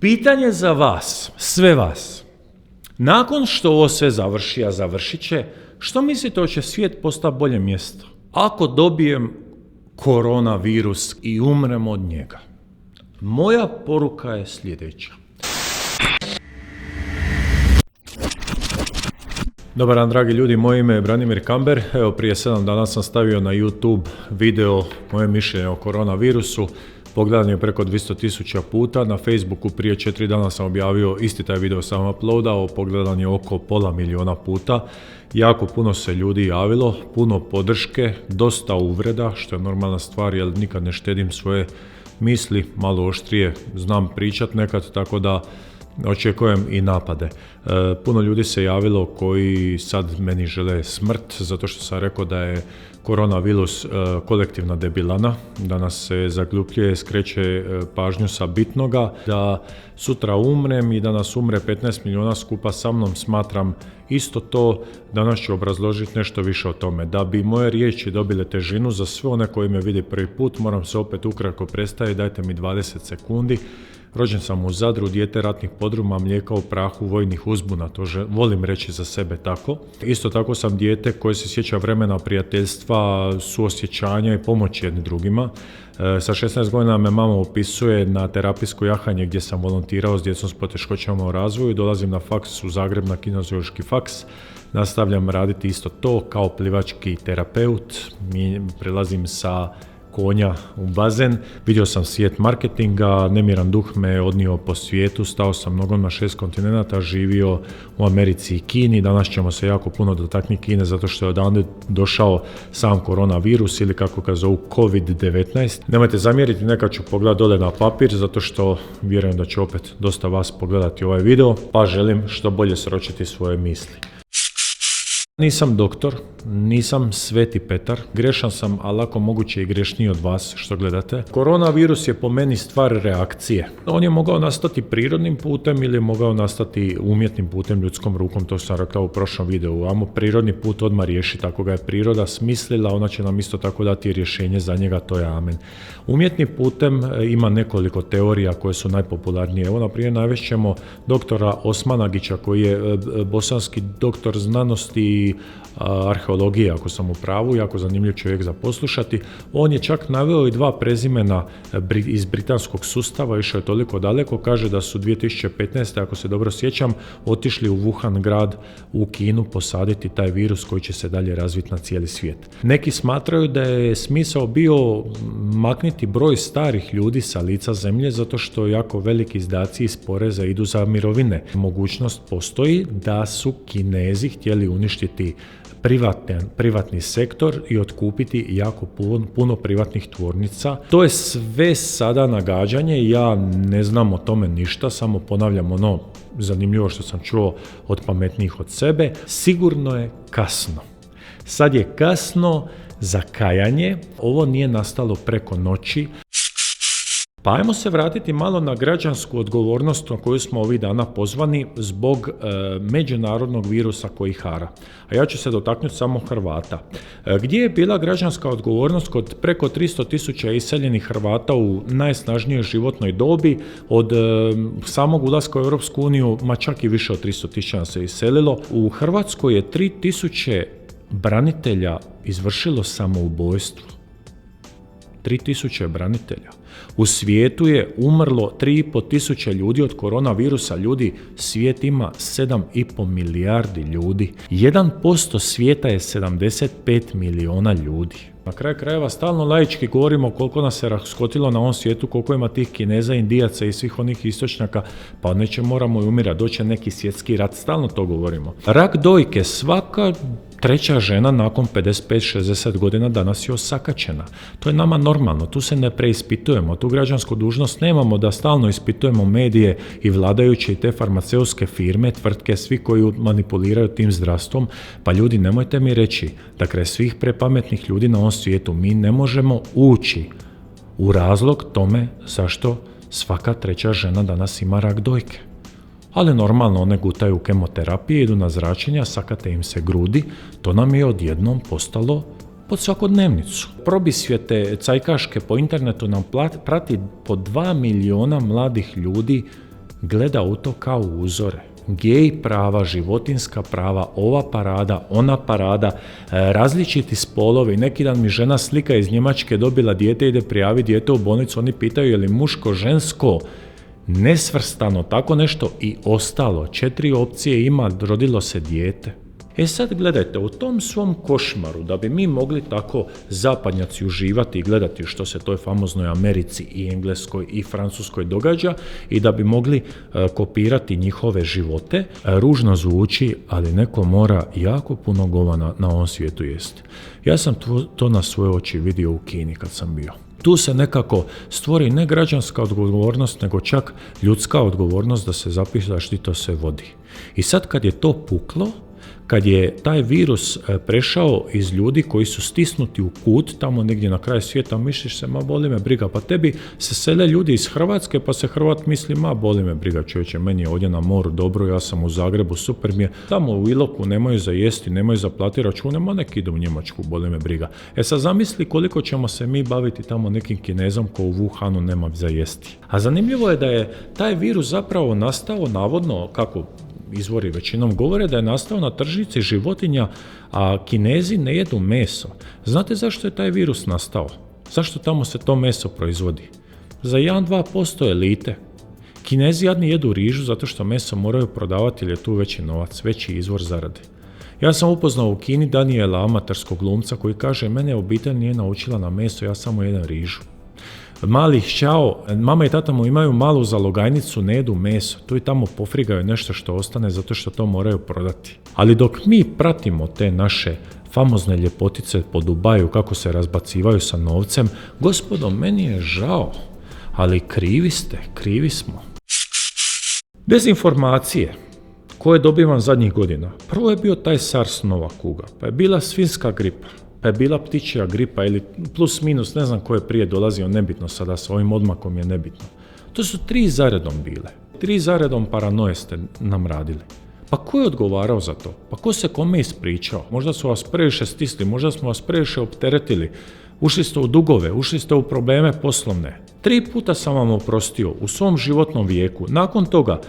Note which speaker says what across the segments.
Speaker 1: Pitanje za vas, sve vas. Nakon što ovo sve završi, a završit će, što mislite hoće svijet postati bolje mjesto? Ako dobijem koronavirus i umrem od njega, moja poruka je sljedeća. Dobar dan, dragi ljudi, moje ime je Branimir Kamber. Evo, prije 7 dana sam stavio na YouTube video moje mišljenje o koronavirusu. Pogledan je preko 200.000 puta. Na Facebooku prije 4 dana sam objavio isti taj video, sam uploadao, pogledan je oko 500.000 puta. Jako puno se ljudi javilo, puno podrške, dosta uvreda, što je normalna stvar jer nikad ne štedim svoje misli, malo oštrije znam pričat nekad, tako da očekujem i napade. Puno ljudi se javilo koji sad meni žele smrt zato što sam rekao da je koronavirus kolektivna debilana, da nas se zaglupljuje, skreće pažnju sa bitnoga, da sutra umrem i da nas umre 15 milijuna skupa sa mnom. Smatram isto to. Danas ću obrazložiti nešto više o tome. Da bi moje riječi dobile težinu za sve one koji me vide prvi put, moram se opet ukratko predstaviti, dajte mi 20 sekundi. Rođen sam u Zadru, dijete ratnih podruma, mlijeka u prahu, vojnih uzbuna, to volim reći za sebe tako. Isto tako sam dijete koje se sjeća vremena prijateljstva, suosjećanja i pomoći jedni drugima. Sa 16 godina me mama upisuje na terapijsko jahanje gdje sam volontirao s djecom s poteškoćama u razvoju. Dolazim na faks u Zagreb na kineziološki faks. Nastavljam raditi isto to kao plivački terapeut. Prelazim sa konja u bazen, vidio sam svijet marketinga, nemiran duh me odnio po svijetu, stao sam nogom na 6 kontinenata, živio u Americi i Kini. Danas ćemo se jako puno dotaknuti Kine zato što je odande došao sam koronavirus ili kako ga zovu COVID-19. Nemojte zamjeriti, nekad ću pogledati dole na papir zato što vjerujem da će opet dosta vas pogledati ovaj video, pa želim što bolje sročiti svoje misli. Nisam doktor, nisam Sveti Petar, grešan sam, ali ako moguće i grešniji od vas što gledate. Koronavirus je po meni stvar reakcije. On je mogao nastati prirodnim putem ili je mogao nastati umjetnim putem, ljudskom rukom, to sam rekao u prošlom videu. Amo prirodni put odmah riješiti, ako ga je priroda smislila, ona će nam isto tako dati rješenje za njega, to je amen. Umjetnim putem ima nekoliko teorija koje su najpopularnije. Evo, na primjer, navešćemo doktora Osmanagića koji je bosanski doktor znanosti i arheologije, ako sam u pravu, jako zanimljiv čovjek za poslušati. On je čak naveo i 2 prezimena iz britanskog sustava, išao je toliko daleko, kaže da su 2015. ako se dobro sjećam, otišli u Wuhan grad u Kinu posaditi taj virus koji će se dalje razviti na cijeli svijet. Neki smatraju da je smisao bio makniti broj starih ljudi sa lica zemlje zato što jako veliki izdaci iz poreza idu za mirovine. Mogućnost postoji da su Kinezi htjeli uništiti privatni sektor i otkupiti jako puno privatnih tvornica. To je sve sada nagađanje, ja ne znam o tome ništa, samo ponavljam ono zanimljivo što sam čuo od pametnijih od sebe. Sigurno je kasno. Sad je kasno za kajanje, ovo nije nastalo preko noći. Pa ajmo se vratiti malo na građansku odgovornost na koju smo ovih dana pozvani zbog međunarodnog virusa koji hara. A ja ću se dotaknuti samo Hrvata. Gdje je bila građanska odgovornost kod preko 300.000 iseljenih Hrvata u najsnažnijoj životnoj dobi od samog ulaska u Europsku uniju, ma čak i više od 300.000 se iselilo. U Hrvatskoj je 3.000 branitelja izvršilo samoubojstvo. 3.000 branitelja. U svijetu je umrlo 3.500 ljudi od koronavirusa. Ljudi, svijet ima 7,5 milijardi ljudi. 1% svijeta je 75 milijuna ljudi. Na kraju krajeva stalno laički govorimo koliko nas se raskotilo na ovom svijetu, koliko ima tih Kineza, Indijaca i svih onih istočnjaka, pa neće moramo i umirati, doće neki svjetski rat, stalno to govorimo. Rak dojke, svaka 3. žena nakon 55-60 godina danas je osakaćena. To je nama normalno, tu se ne preispitujemo, tu građansku dužnost nemamo da stalno ispitujemo medije i vladajuće i te farmaceutske firme, tvrtke, svi koji manipuliraju tim zdravstvom. Pa ljudi, nemojte mi reći da kraj svih prepametnih ljudi na ovom svijetu mi ne možemo ući u razlog tome zašto svaka 3. žena danas ima rak dojke. Ali normalno one gutaju kemoterapije, idu na zračenja, sakate im se grudi, to nam je odjednom postalo pod svakodnevnicu. Probisvijete cajkaške po internetu nam prati po 2 milijuna mladih ljudi gleda u to kao uzore. Gej prava, životinska prava, ova parada, ona parada, različiti spolovi. Neki dan mi žena slika iz Njemačke dobila dijete, ide prijaviti dijete u bolnicu, oni pitaju je li muško, žensko, nesvrstano, tako nešto i ostalo. 4 opcije ima, rodilo se dijete. E sad gledajte, u tom svom košmaru, da bi mi mogli tako zapadnjaci uživati i gledati što se toj famoznoj Americi i Engleskoj i Francuskoj događa i da bi mogli kopirati njihove živote, ružno zvuči, ali neko mora jako puno govana na ovom svijetu jesti. Ja sam to na svoje oči vidio u Kini kad sam bio. Tu se nekako stvori ne građanska odgovornost, nego čak ljudska odgovornost da se zapisa što to se vodi. I sad kad je to puklo, kad je taj virus prešao iz ljudi koji su stisnuti u kut, tamo negdje na kraju svijeta, misliš se, ma boli me briga, pa tebi se sele ljudi iz Hrvatske, pa se Hrvat misli, ma boli me briga čovječe, meni je ovdje na moru dobro, ja sam u Zagrebu, super mi je, tamo u Iloku nemaju za jesti, nemaju za plati račune, ma nek idu u Njemačku, boli me briga. E sad zamisli koliko ćemo se mi baviti tamo nekim Kinezom ko u Wuhanu nema za jesti. A zanimljivo je da je taj virus zapravo nastao navodno, kako izvori većinom govore, da je nastao na tržnici životinja, a Kinezi ne jedu meso. Znate zašto je taj virus nastao? Zašto tamo se to meso proizvodi? Za 1-2% elite. Kinezi jadni jedu rižu zato što meso moraju prodavati jer je tu veći novac, veći izvor zarade. Ja sam upoznao u Kini Daniela, amaterskog glumca, koji kaže, mene obitelj nije naučila na meso, ja samo jedem rižu. Mali šćao, mama i tata mu imaju malu zalogajnicu, ne jedu meso, tu i tamo pofrigaju nešto što ostane zato što to moraju prodati. Ali dok mi pratimo te naše famozne ljepotice po Dubaju kako se razbacivaju sa novcem, gospodo, meni je žao, ali krivi ste, krivi smo. Dezinformacije koje dobivam zadnjih godina. Prvo je bio taj SARS nova kuga, pa je bila svinjska gripa, pa je bila ptičja gripa ili plus minus, ne znam ko je prije dolazio, nebitno sada, s ovim odmakom je nebitno. To su 3 zaredom bile. 3 zaredom paranoje ste nam radili. Pa ko je odgovarao za to? Pa ko se kome ispričao? Možda su vas previše stisli, možda smo vas previše opteretili. Ušli ste u dugove, ušli ste u probleme poslovne. 3 puta sam vam oprostio u svom životnom vijeku. Nakon toga,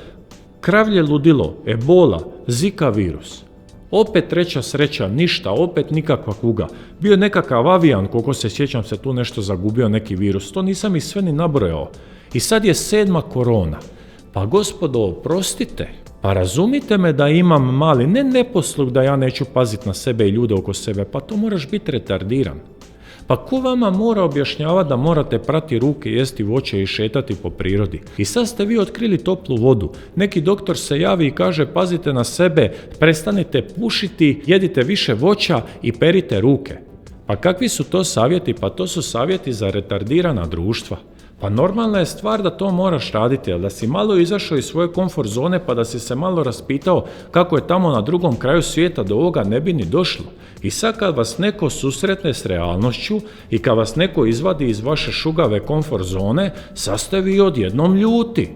Speaker 1: kravlje ludilo, ebola, zika virus. Opet 3. sreća, ništa, opet nikakva kuga. Bio je nekakav avijan, koliko se sjećam se tu nešto zagubio, neki virus. To nisam ih sve ni nabrojao. I sad je 7. korona. Pa gospodo, oprostite. Pa razumite me da imam mali, ne neposlug da ja neću paziti na sebe i ljude oko sebe, pa to moraš biti retardiran. Pa ko vama mora objašnjavati da morate prati ruke, jesti voće i šetati po prirodi? I sad ste vi otkrili toplu vodu. Neki doktor se javi i kaže pazite na sebe, prestanite pušiti, jedite više voća i perite ruke. Pa kakvi su to savjeti? Pa to su savjeti za retardirana društva. Pa normalna je stvar da to moraš raditi, ali da si malo izašao iz svoje komfort zone pa da si se malo raspitao kako je tamo na drugom kraju svijeta, do ovoga ne bi ni došlo. I sad kad vas neko susretne s realnošću i kad vas neko izvadi iz vaše šugave komfort zone, sad ste vi odjednom ljuti.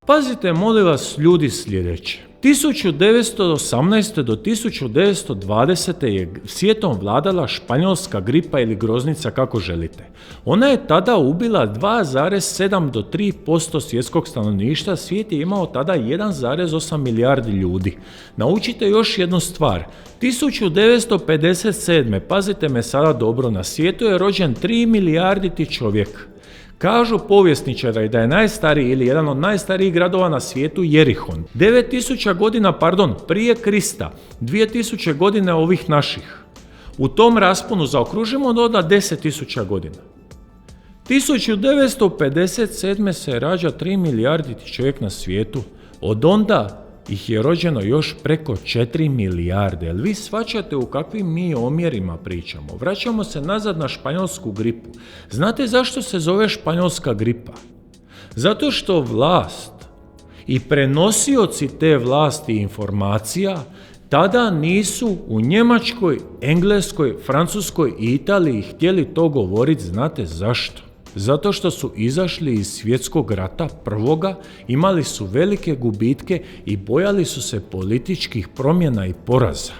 Speaker 1: Pazite, molim vas, ljudi, sljedeće. 1918. do 1920. je svijetom vladala španjolska gripa ili groznica, kako želite. Ona je tada ubila 2,7 do 3% svjetskog stanovništva, svijet je imao tada 1,8 milijardi ljudi. Naučite još jednu stvar. 1957. pazite me sada dobro, na svijetu je rođen 3 milijarditi čovjek. Kažu povjesničari da je najstariji ili jedan od najstarijih gradova na svijetu Jerihon. 9000 godina, prije Krista, 2000 godina ovih naših. U tom rasponu zaokružimo do 10.000 godina. 1957. se rađa 3 milijardi čovjek na svijetu. Od onda ih je rođeno još preko 4 milijarde. Jel vi shvaćate u kakvim mi omjerima pričamo? Vraćamo se nazad na španjolsku gripu. Znate zašto se zove španjolska gripa? Zato što vlast i prenosioci te vlasti informacija tada nisu u Njemačkoj, Engleskoj, Francuskoj i Italiji htjeli to govoriti. Znate zašto? Zato što su izašli iz svjetskog rata prvoga, imali su velike gubitke i bojali su se političkih promjena i poraza.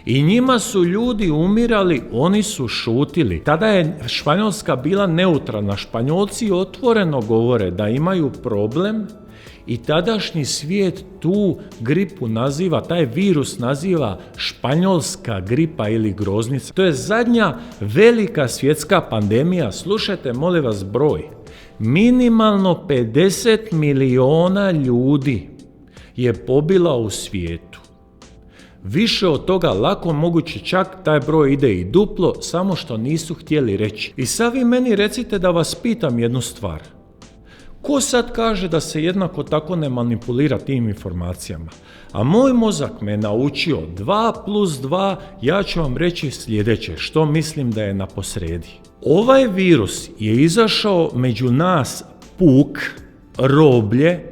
Speaker 1: I njima su ljudi umirali, oni su šutili. Tada je Španjolska bila neutralna. Španjolci otvoreno govore da imaju problem I tadašnji svijet tu gripu naziva, taj virus naziva španjolska gripa ili groznica. To je zadnja velika svjetska pandemija. Slušajte, molim vas, broj. Minimalno 50 milijuna ljudi je pobila u svijetu. Više od toga lako moguće, čak taj broj ide i duplo, samo što nisu htjeli reći. I sad vi meni recite da vas pitam jednu stvar. Ko sad kaže da se jednako tako ne manipulira tim informacijama? A moj mozak me naučio 2+2, ja ću vam reći sljedeće, što mislim da je na posredi. Ovaj virus je izašao među nas puk, roblje,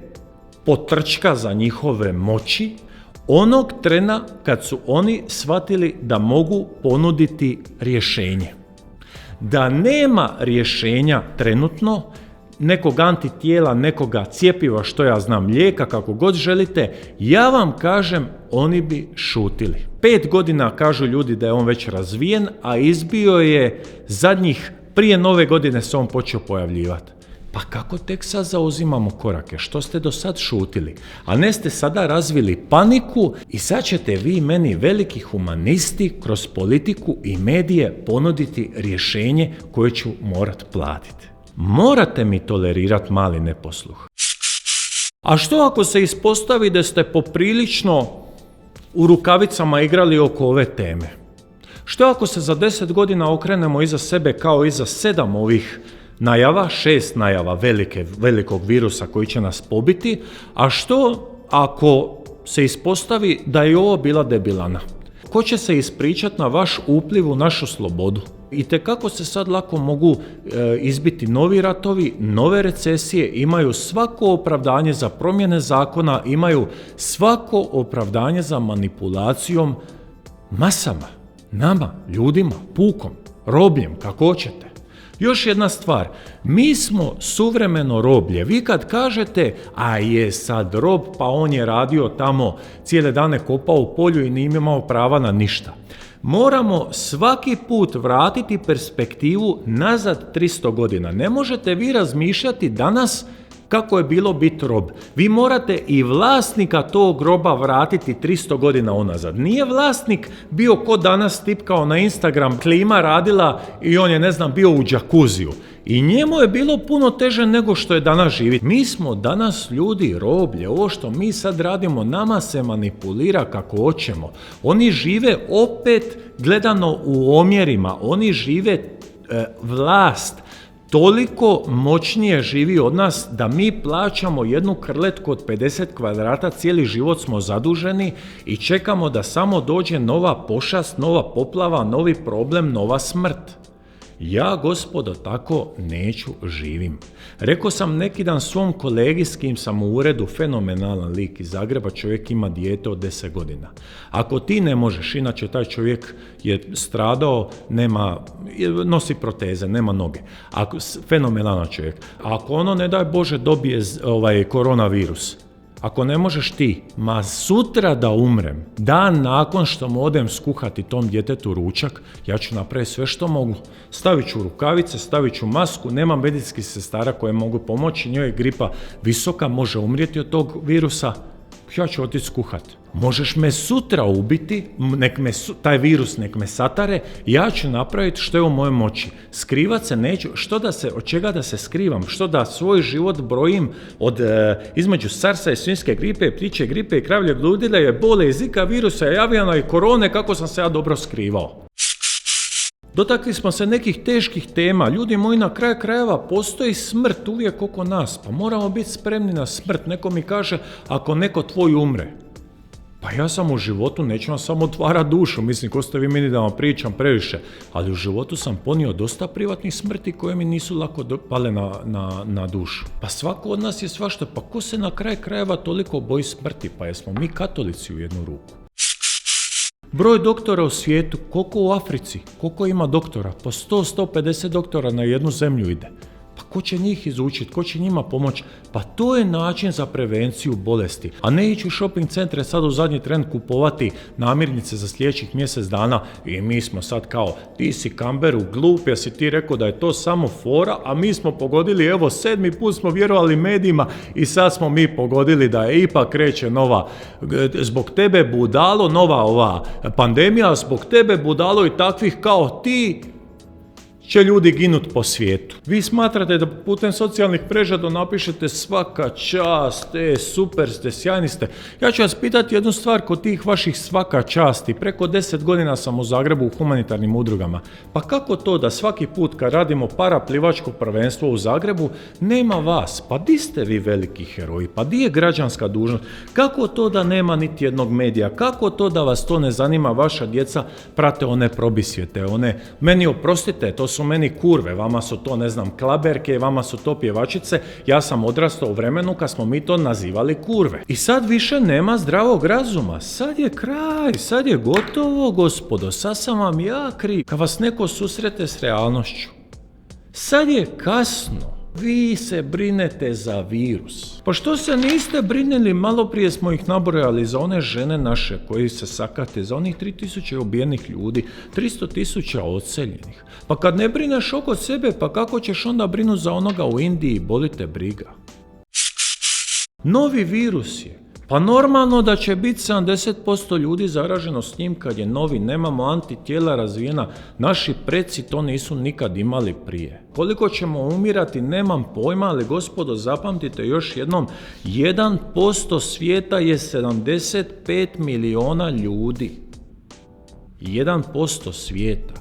Speaker 1: potrčka za njihove moći, onog trena kad su oni shvatili da mogu ponuditi rješenje. Da nema rješenja trenutno, nekog antitijela, nekoga cjepiva, što ja znam, lijeka, kako god želite, ja vam kažem, oni bi šutili. 5 godina kažu ljudi da je on već razvijen, a izbio je prije nove godine se on počeo pojavljivati. Pa kako tek sad zauzimamo korake? Što ste do sad šutili? A ne ste sada razvili paniku i sad ćete vi meni, veliki humanisti, kroz politiku i medije ponuditi rješenje koje ću morat platiti. Morate mi tolerirati mali neposluh. A što ako se ispostavi da ste poprilično u rukavicama igrali oko ove teme? Što ako se za 10 godina okrenemo iza sebe kao iza 7 ovih najava, 6 najava velikog virusa koji će nas pobiti, a što ako se ispostavi da je ovo bila debilana? Ko će se ispričati na vaš upliv u našu slobodu? Itekako se sad lako mogu izbiti novi ratovi, nove recesije, imaju svako opravdanje za promjene zakona, imaju svako opravdanje za manipulacijom masama, nama, ljudima, pukom, robljem, kako hoćete. Još jedna stvar, mi smo suvremeno roblje. Vi kad kažete, a je sad rob, pa on je radio tamo cijele dane, kopao u polju i nije imao prava na ništa. Moramo svaki put vratiti perspektivu nazad 300 godina. Ne možete vi razmišljati danas kako je bilo biti rob. Vi morate i vlasnika tog roba vratiti 300 godina unazad. Nije vlasnik bio ko danas tipkao na Instagram, klima radila i on je, bio u džakuziju. I njemu je bilo puno teže nego što je danas živjeti. Mi smo danas ljudi roblje. Ovo što mi sad radimo, nama se manipulira kako hoćemo. Oni žive opet gledano u omjerima. Oni žive vlast. Toliko moćnije živi od nas da mi plaćamo jednu krletku od 50 kvadrata, cijeli život smo zaduženi i čekamo da samo dođe nova pošast, nova poplava, novi problem, nova smrt. Ja, gospodo, tako neću živim. Rekao sam neki dan svom kolegi s kim sam u uredu, fenomenalan lik iz Zagreba, čovjek ima dijete od 10 godina. Ako ti ne možeš, inače taj čovjek je stradao, nosi proteze, nema noge. Fenomenalan čovjek. Ako ono, ne daj Bože, dobije koronavirus, ako ne možeš ti, sutra da umrem, dan nakon što mu odem skuhati tom djetetu ručak, ja ću napraviti sve što mogu. Stavit ću rukavice, stavit ću masku, nema medicinskih sestara koje mogu pomoći, njoj je gripa visoka, može umrijeti od tog virusa, ja ću otići skuhati. Možeš me sutra ubiti, taj virus nek me satare, ja ću napraviti što je u mojoj moći. Skrivat se neću, od čega da se skrivam, što da svoj život brojim između SARS-a i svinjske gripe, ptičje gripe i kravljeg ludila, je bole, zika, virusa, javljana i korone, kako sam se ja dobro skrivao. Dotakli smo se nekih teških tema. Ljudi moji, na kraju krajeva postoji smrt uvijek oko nas, pa moramo biti spremni na smrt. Neko mi kaže, ako neko tvoj umre, pa ja sam u životu, neću vam samo otvarati dušu, ko ste vi meni da vam pričam previše, ali u životu sam ponio dosta privatnih smrti koje mi nisu lako pale na dušu. Pa svako od nas je svašta, pa ko se na kraju krajeva toliko boji smrti, pa jesmo mi katolici u jednu ruku. Broj doktora u svijetu, koliko u Africi, koliko ima doktora? Po 100-150 doktora na jednu zemlju ide. Pa ko će njih izučiti, ko će njima pomoći? Pa to je način za prevenciju bolesti, a ne ići u shopping centre sad u zadnji tren kupovati namirnice za sljedećih mjesec dana i mi smo sad kao, ti si Kamberu glup, jer si ti rekao da je to samo fora, a mi smo pogodili, evo 7. put smo vjerovali medijima i sad smo mi pogodili da je ipak kreće nova, zbog tebe budalo, nova ova pandemija, zbog tebe budalo i takvih kao ti će ljudi ginut po svijetu. Vi smatrate da putem socijalnih mreža napišete svaka čast, super ste, sjajni ste. Ja ću vas pitati jednu stvar kod tih vaših svaka časti. Preko 10 godina sam u Zagrebu u humanitarnim udrugama. Pa kako to da svaki put kad radimo paraplivačko prvenstvo u Zagrebu nema vas? Pa di ste vi veliki heroji? Pa di je građanska dužnost? Kako to da nema niti jednog medija? Kako to da vas to ne zanima? Vaša djeca prate one probisvijete, one, meni oprostite, to su meni kurve, vama su to, ne znam, klaberke, vama su to pjevačice, ja sam odrastao u vremenu kad smo mi to nazivali kurve. I sad više nema zdravog razuma, sad je kraj, sad je gotovo, gospodo, sad sam vam ja kriv. Kad vas neko susrete s realnošću, sad je kasno. Vi se brinete za virus. Pa što se niste brinili, malo prije smo ih nabrojali za one žene naše koji se sakate, za onih 3000 ubijenih ljudi, 300.000 odseljenih. Pa kad ne brineš oko sebe, pa kako ćeš onda brinuti za onoga u Indiji, boli te briga. Novi virus je. Pa normalno da će biti 70% ljudi zaraženo s njim kad je novi, nemamo antitijela razvijena, naši preci to nisu nikad imali prije. Koliko ćemo umirati, nemam pojma, ali gospodo, zapamtite još jednom, 1% svijeta je 75 milijuna ljudi. 1% svijeta.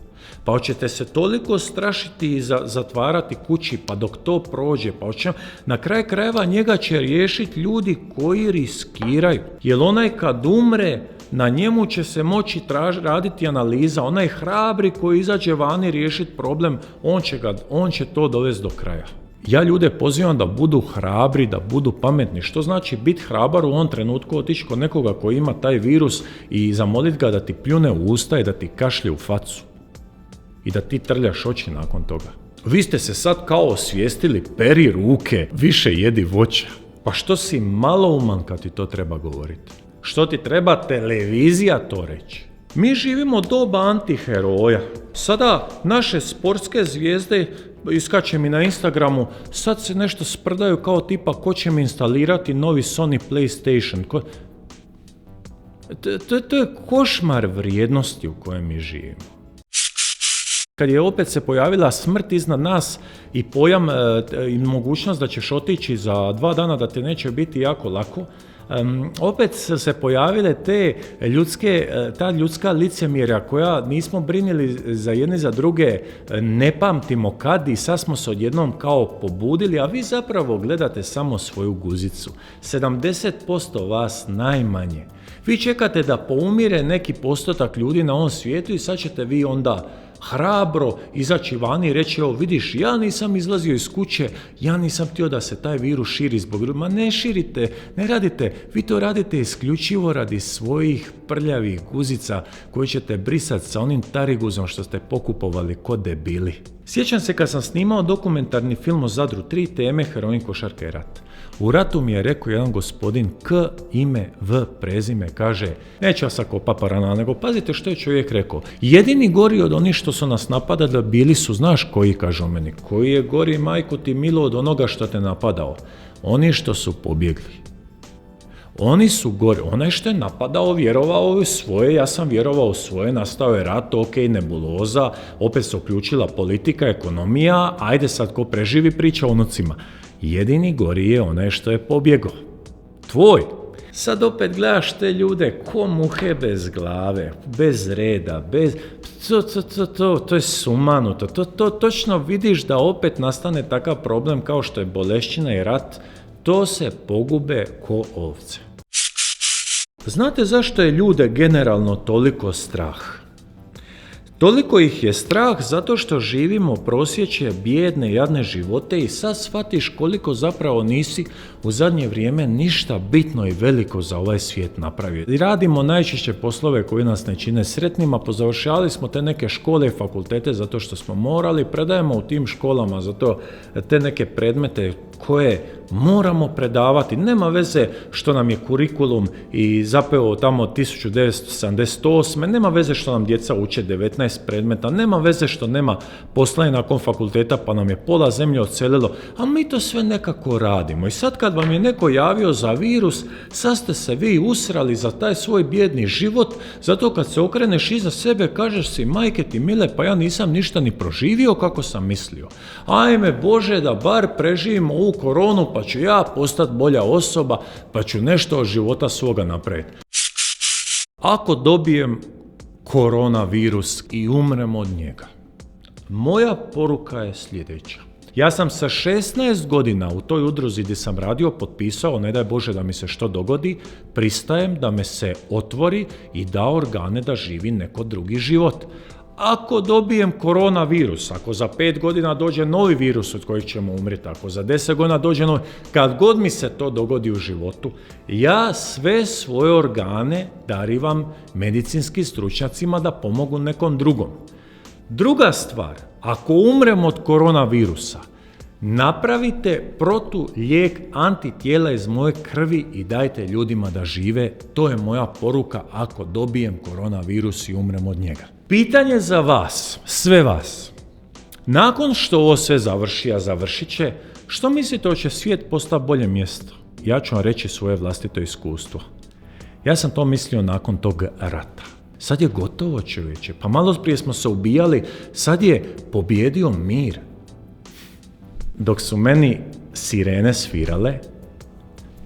Speaker 1: Pa hoćete se toliko strašiti i zatvarati kući, pa dok to prođe, pa na kraj krajeva njega će riješiti ljudi koji riskiraju. Jer onaj kad umre, na njemu će se moći raditi analiza, onaj hrabri koji izađe vani riješiti problem, on će to dovesti do kraja. Ja ljude pozivam da budu hrabri, da budu pametni. Što znači biti hrabar u ovom trenutku, otići kod nekoga koji ima taj virus i zamoliti ga da ti pljune u usta i da ti kašlje u facu. I da ti trljaš oči nakon toga. Vi ste se sad kao osvijestili, peri ruke, više jedi voća. Pa što si malouman kad ti to treba govoriti? Što ti treba televizija to reći? Mi živimo doba antiheroja. Sada naše sportske zvijezde, iskače mi na Instagramu, sad se nešto sprdaju kao tipa ko će mi instalirati novi Sony PlayStation. To je košmar vrijednosti u kojem mi živimo. Kad je opet se pojavila smrt iznad nas i pojam i mogućnost da ćeš otići za 2 dana da te neće biti jako lako, opet se pojavile ta ljudska licemjerja koja nismo brinili za jedne za druge, ne pamtimo kad i sad smo se odjednom kao pobudili, a vi zapravo gledate samo svoju guzicu. 70% vas najmanje. Vi čekate da poumire neki postotak ljudi na ovom svijetu i sad ćete vi onda hrabro izaći vani i reći, evo vidiš, ja nisam izlazio iz kuće, ja nisam htio da se taj virus širi zbog ljudi. Ma ne širite, ne radite, vi to radite isključivo radi svojih prljavih guzica koje ćete brisati sa onim tariguzom što ste pokupovali ko debili. Sjećam se kad sam snimao dokumentarni film o Zadru, 3 teme, heroin, košarka i rat. U ratu mi je rekao jedan gospodin K, ime, V, prezime, kaže, neću vas ako paparana, nego pazite što je čovjek rekao. Jedini gori od onih što su nas napadali bili su, znaš koji, kaže o meni, koji je gori, majko ti milo, od onoga što te napadao? Oni što su pobjegli. Oni su gori, onaj što je napadao vjerovao u svoje, ja sam vjerovao u svoje, nastao je rat, ok, nebuloza, opet se uključila politika, ekonomija, ajde sad ko preživi priča o unucima. Jedini gori je onaj što je pobjegao. Tvoj. Sad opet gledaš te ljude ko muhe bez glave, bez reda, bez... To je sumanuto. To točno vidiš da opet nastane takav problem kao što je bolešćina i rat. To se pogube ko ovce. Znate zašto je ljude generalno toliko strah? Toliko ih je strah zato što živimo prosječne, bijedne, jadne živote i sad shvatiš koliko zapravo nisi u zadnje vrijeme ništa bitno i veliko za ovaj svijet napravio. I radimo najčešće poslove koji nas ne čine sretnima, pozavršavali smo te neke škole i fakultete zato što smo morali, predajemo u tim školama zato te neke predmete koje moramo predavati. Nema veze što nam je kurikulum i zapeo tamo 1978. Nema veze što nam djeca uče 19 predmeta. Nema veze što nema posla i nakon fakulteta pa nam je pola zemlje odselilo. A mi to sve nekako radimo. I sad kad vam je neko javio za virus, sad ste se vi usrali za taj svoj bijedni život, zato kad se okreneš iza sebe kažeš si majke ti mile, pa ja nisam ništa ni proživio kako sam mislio. Ajme Bože da bar preživim ovu koronu pa ću ja postati bolja osoba, pa ću nešto od života svoga napraviti. Ako dobijem koronavirus i umrem od njega, moja poruka je sljedeća. Ja sam sa 16 godina u toj udruzi gdje sam radio potpisao, ne daj Bože da mi se što dogodi, pristajem da me se otvori i da organe da živi neko drugi život. Ako dobijem koronavirus, ako za 5 godina dođe novi virus od kojeg ćemo umriti, ako za 10 godina dođe novi, kad god mi se to dogodi u životu, ja sve svoje organe darivam medicinskim stručnjacima da pomogu nekom drugom. Druga stvar, ako umrem od koronavirusa, napravite protulijek antitijela iz moje krvi i dajte ljudima da žive. To je moja poruka ako dobijem koronavirus i umrem od njega. Pitanje za vas, sve vas. Nakon što ovo sve završi, a završit će, što mislite hoće svijet postati bolje mjesto? Ja ću vam reći svoje vlastito iskustvo. Ja sam to mislio nakon tog rata. Sad je gotovo, čovječe. Pa malo prije smo se ubijali, sad je pobjedio mir. Dok su meni sirene svirale,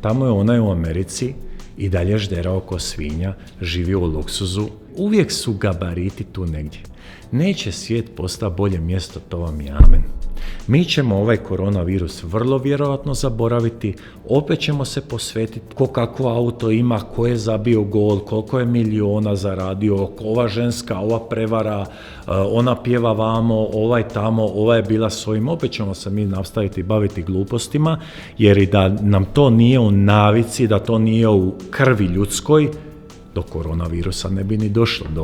Speaker 1: tamo je onaj u Americi i dalje žderao ko svinja, živio u luksuzu. Uvijek su gabariti tu negdje. Neće svijet postati bolje mjesto, to vam je amen. Mi ćemo ovaj koronavirus vrlo vjerojatno zaboraviti, opet ćemo se posvetiti ko kakvo auto ima, ko je zabio gol, koliko je miliona zaradio, ova ženska, ova prevara, ona pjeva vamo, ovaj tamo, ova je bila s ovim, opet ćemo se mi nastaviti baviti glupostima, jer i da nam to nije u navici, da to nije u krvi ljudskoj, do koronavirusa ne bi ni došlo, do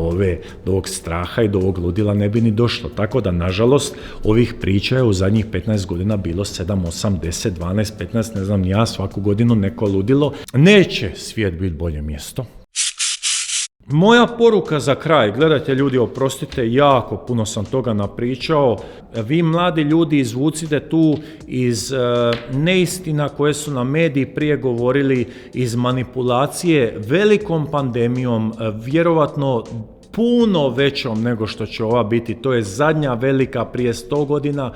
Speaker 1: ovog straha i do ovog ludila ne bi ni došlo. Tako da, nažalost, ovih priča je u zadnjih 15 godina bilo 7, 8, 10, 12, 15, ne znam ni ja, svaku godinu neko ludilo. Neće svijet biti bolje mjesto. Moja poruka za kraj, gledajte ljudi, oprostite, jako puno sam toga napričao. Vi mladi ljudi izvucite tu iz neistina koje su na mediji prije govorili, iz manipulacije velikom pandemijom, vjerovatno puno većom nego što će ova biti. To je zadnja velika prije 100 godina,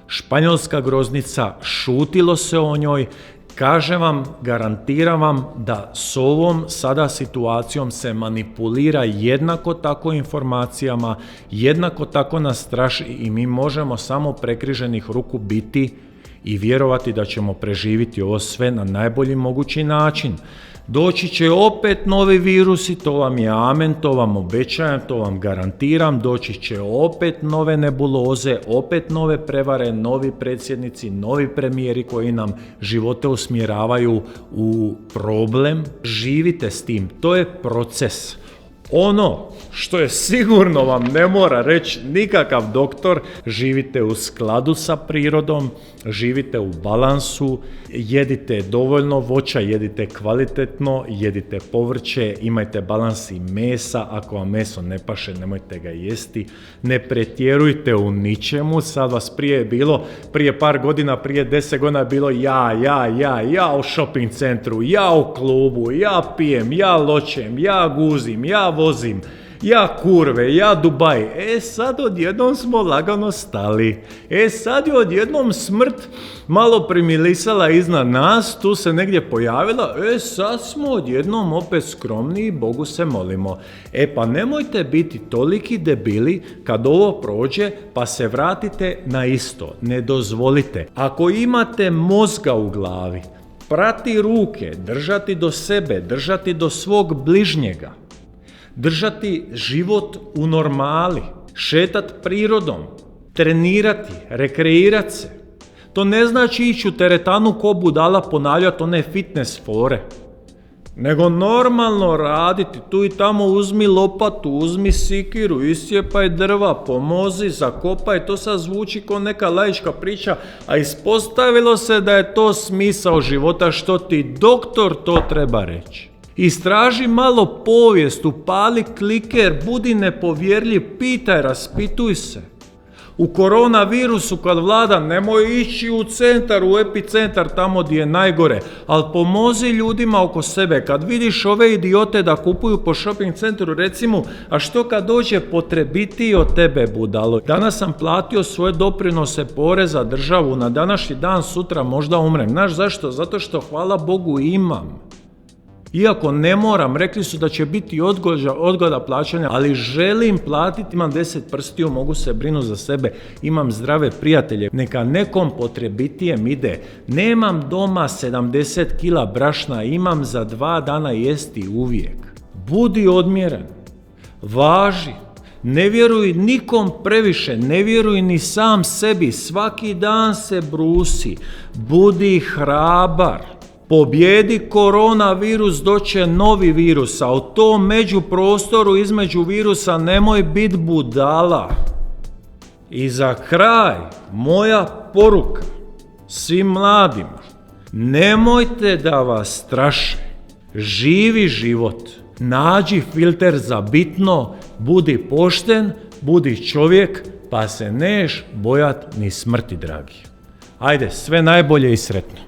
Speaker 1: španjolska groznica, šutilo se o njoj. Kažem vam, garantiram vam da s ovom sada situacijom se manipulira jednako tako informacijama, jednako tako nas straši i mi možemo samo prekriženih ruku biti i vjerovati da ćemo preživjeti ovo sve na najbolji mogući način. Doći će opet novi virusi, to vam je amen, to vam obećajem, to vam garantiram, doći će opet nove nebuloze, opet nove prevare, novi predsjednici, novi premijeri koji nam živote usmjeravaju u problem. Živite s tim, to je proces. Ono što je sigurno vam ne mora reći nikakav doktor, živite u skladu sa prirodom, živite u balansu, jedite dovoljno voća, jedite kvalitetno, jedite povrće, imajte balans i mesa, ako vam meso ne paše nemojte ga jesti, ne pretjerujte u ničemu, sad vas prije par godina, prije 10 godina je bilo ja u shopping centru, ja u klubu, ja pijem, ja ločem, ja guzim, ja vozim, ja kurve, ja Dubaj. Sad odjednom smo lagano stali. Sad je odjednom smrt malo primilisala iznad nas, tu se negdje pojavila. Sad smo odjednom opet skromni, Bogu se molimo. Pa nemojte biti toliki debili kad ovo prođe, pa se vratite na isto. Ne dozvolite. Ako imate mozga u glavi, prati ruke, držati do sebe, držati do svog bližnjega, držati život u normali, šetat prirodom, trenirati, rekreirati se. To ne znači ići u teretanu ko budala ponavljati one fitness fore. Nego normalno raditi, tu i tamo uzmi lopatu, uzmi sikiru, iscijepaj drva, pomozi, zakopaj, to sad zvuči kao neka laička priča, a ispostavilo se da je to smisao života što ti doktor to treba reći. Istraži malo povijest, upali kliker, budi nepovjerljiv, pitaj, raspituj se. U koronavirusu kad vlada, nemoj ići u centar, u epicentar, tamo gdje je najgore, ali pomozi ljudima oko sebe. Kad vidiš ove idiote da kupuju po shopping centru, recimo, a što kad dođe potrebitiji od tebe, budalo? Danas sam platio svoje doprinose, poreza, državu, na današnji dan, sutra možda umrem. Znaš zašto? Zato što, hvala Bogu, imam. Iako ne moram, rekli su da će biti odgoda plaćanja, ali želim platiti, imam 10 prstiju, mogu se brinuti za sebe, imam zdrave prijatelje, neka nekom potrebitijem ide. Nemam doma 70 kila brašna, imam za 2 dana jesti uvijek. Budi odmjeren, važi, ne vjeruj nikom previše, ne vjeruj ni sam sebi, svaki dan se brusi, budi hrabar. Pobjedi koronavirus, doće novi virus, a u tom međuprostoru između virusa nemoj biti budala. I za kraj, moja poruka svim mladima, nemojte da vas straše, živi život, nađi filter za bitno, budi pošten, budi čovjek, pa se neš bojat ni smrti, dragi. Ajde, sve najbolje i sretno.